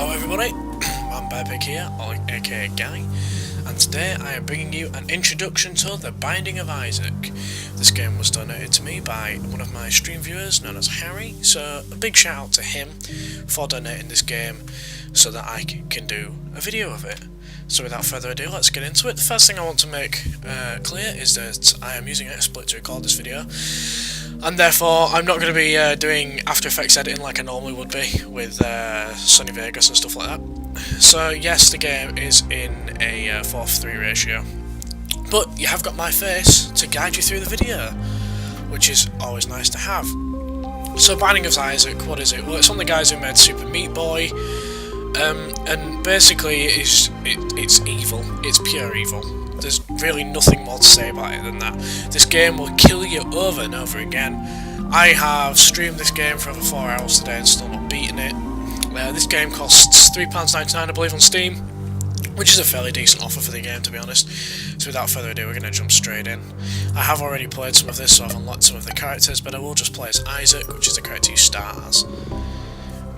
Hello everybody, I'm Bearpig here, or aka Guy, and today I am bringing you an introduction to the Binding of Isaac. This game was donated to me by one of my stream viewers known as Harry, so a big shout out to him for donating this game so that I can do a video of it. So without further ado, let's get into it. The first thing I want to make clear is that I am using XSplit to record this video, and therefore I'm not going to be doing After Effects editing like I normally would be with Sony Vegas and stuff like that. So yes, the game is in a 4:3 ratio, but you have got my face to guide you through the video, which is always nice to have. So Binding of Isaac, what is it? Well, it's from the guys who made Super Meat Boy, and basically it's evil. It's pure evil. There's really nothing more to say about it than that. This game will kill you over and over again. I have streamed this game for over 4 hours today and still not beaten it. This game costs £3.99 I believe on Steam, which is a fairly decent offer for the game, to be honest. So without further ado, we're going to jump straight in. I have already played some of this, so I've unlocked some of the characters, but I will just play as Isaac, which is the character you start as.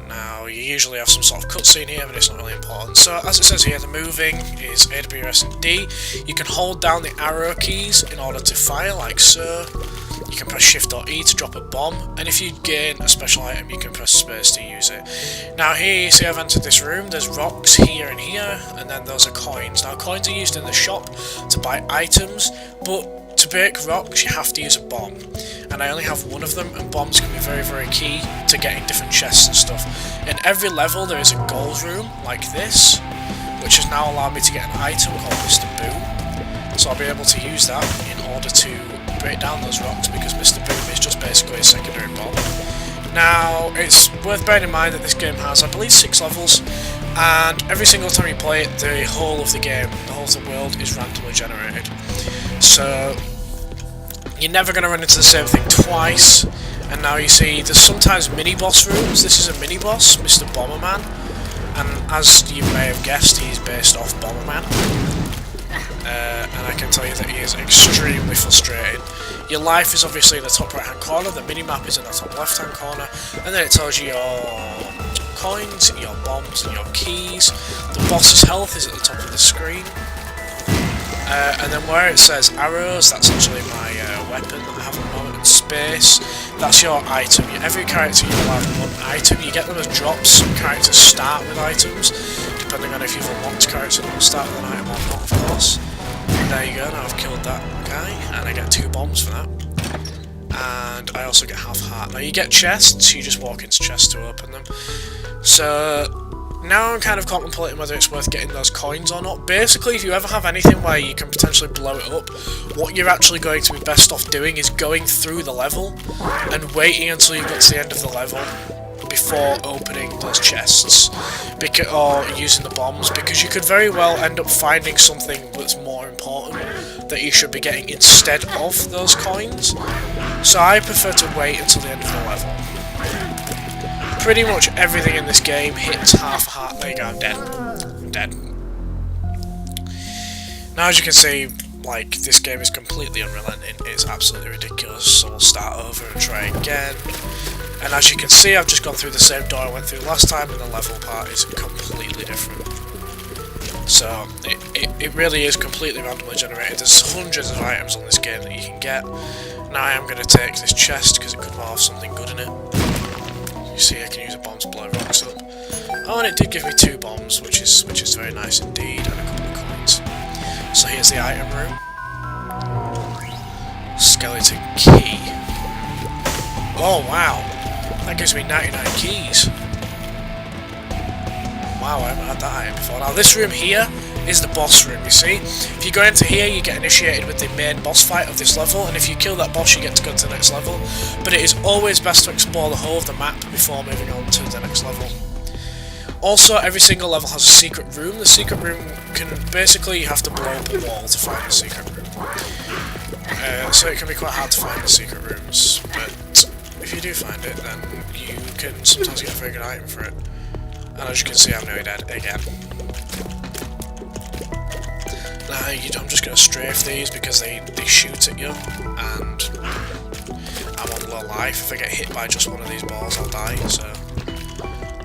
Now, you usually have some sort of cutscene here, but it's not really important. So, as it says here, the moving is A, W, S, and D. You can hold down the arrow keys in order to fire, like so. You can press Shift or E to drop a bomb, and if you gain a special item, you can press space to use it. Now, here you see I've entered this room. There's rocks here and here, and then those are coins. Now, coins are used in the shop to buy items, but to break rocks, you have to use a bomb. And I only have one of them, and bombs can be very, very key to getting different chests and stuff. In every level there is a gold room, like this, which has now allowed me to get an item called Mr. Boom. So I'll be able to use that in order to break down those rocks, because Mr. Boom is just basically a secondary bomb. Now, it's worth bearing in mind that this game has, I believe, 6 levels, and every single time you play it, the whole of the game, the whole of the world is randomly generated. So you're never going to run into the same thing twice. And now you see there's sometimes mini-boss rooms. This is a mini-boss, Mr. Bomberman, and as you may have guessed, he's based off Bomberman. And I can tell you that he is extremely frustrating. Your life is obviously in the top right hand corner, the mini-map is in the top left hand corner, and then it tells you your coins, your bombs and your keys. The boss's health is at the top of the screen. And then where it says arrows, that's actually my weapon that I have at the moment, and space, that's your item. Every character you will have one item. You get them as drops. Some characters start with items, depending on if you've unlocked characters that will start with an item or not, of course. And there you go, now I've killed that guy, and I get 2 bombs for that. And I also get half heart. Now you get chests, you just walk into chests to open them. So now I'm kind of contemplating whether it's worth getting those coins or not. Basically, if you ever have anything where you can potentially blow it up, what you're actually going to be best off doing is going through the level and waiting until you get to the end of the level before opening those chests, or using the bombs, because you could very well end up finding something that's more important that you should be getting instead of those coins. So I prefer to wait until the end of the level. Pretty much everything in this game hits half a heart. There you go, I'm dead. I'm dead. Now, as you can see, like, this game is completely unrelenting. It's absolutely ridiculous. So we'll start over and try again. And as you can see, I've just gone through the same door I went through last time, and the level part is completely different. So it really is completely randomly generated. There's hundreds of items on this game that you can get. Now I am going to take this chest because it could have something good in it. You see, I can use a bomb to blow rocks up. Oh, and it did give me 2 bombs, which is very nice indeed, and a couple of coins. So here's the item room. Skeleton key. Oh wow, that gives me 99 keys. Wow, I haven't had that item before. Now this room here is the boss room, you see. If you go into here, you get initiated with the main boss fight of this level, and if you kill that boss, you get to go to the next level. But it is always best to explore the whole of the map before moving on to the next level. Also, every single level has a secret room. The secret room can basically, you have to blow up a wall to find the secret room. So it can be quite hard to find the secret rooms, but if you do find it, then you can sometimes get a very good item for it. And as you can see, I'm nearly dead again. Now, I'm just going to strafe these because they shoot at you, and I'm on low life. If I get hit by just one of these balls, I'll die, so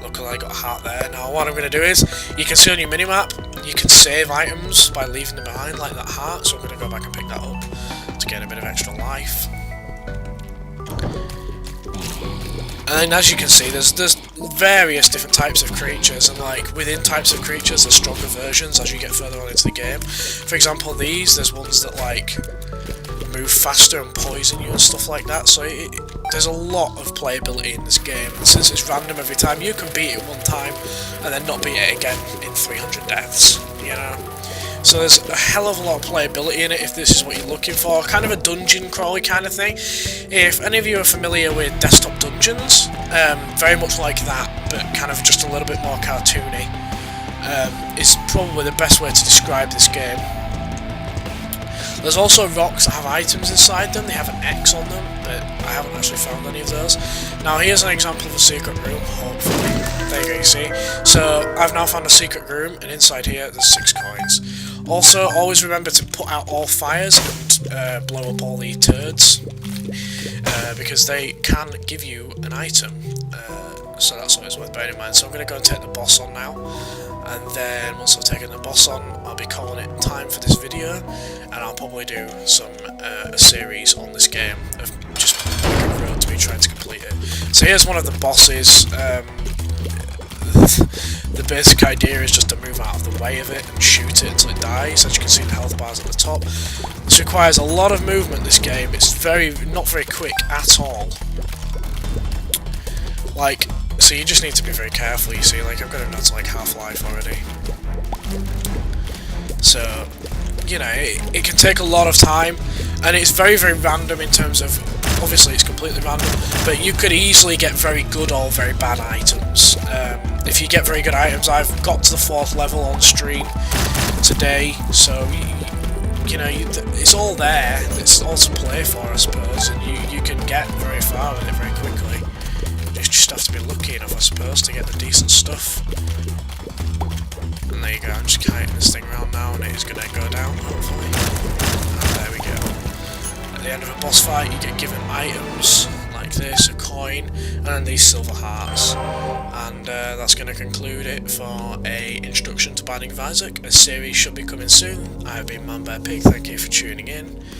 look because I got a heart there. Now what I'm going to do is, you can see on your minimap, you can save items by leaving them behind, like that heart, so I'm going to go back and pick that up to get a bit of extra life. And then as you can see, there's various different types of creatures, and like within types of creatures there's stronger versions as you get further on into the game. For example, there's ones that like move faster and poison you and stuff like that, so there's a lot of playability in this game, and since it's random every time, you can beat it one time and then not beat it again in 300 deaths, you know? So there's a hell of a lot of playability in it if this is what you're looking for. Kind of a dungeon crawly kind of thing. If any of you are familiar with desktop dungeons, very much like that, but kind of just a little bit more cartoony, is probably the best way to describe this game. There's also rocks that have items inside them. They have an X on them, but I haven't actually found any of those. Now here's an example of a secret room, hopefully. There you go, you see. So I've now found a secret room, and inside here there's 6 coins. Also, always remember to put out all fires and blow up all the turds, because they can give you an item, so that's always worth bearing in mind. So I'm going to go and take the boss on now, and then once I've taken the boss on, I'll be calling it time for this video, and I'll probably do some a series on this game of just a road to me trying to complete it. So here's one of the bosses. The basic idea is just to move out of the way of it and shoot it until it dies. As you can see, the health bars at the top. This requires a lot of movement, this game. It's not very quick at all. Like, so you just need to be very careful, you see. Like, I've got it down to like half-life already. So, you know, it can take a lot of time, and it's very, very random in terms of, obviously it's completely random, but you could easily get very good or very bad items. If you get very good items, I've got to the 4th level on stream today, so you know, it's all there, it's all to play for, I suppose, and you can get very far with it very quickly. You just have to be lucky enough, I suppose, to get the decent stuff. And there you go, I'm just kiting this thing around now, and it is going to go down, hopefully. And there we go. At the end of a boss fight, you get given items like this, a coin, and then these silver hearts. And that's going to conclude it for a introduction to Binding of Isaac. A series should be coming soon. I have been Man Bear Pig, thank you for tuning in.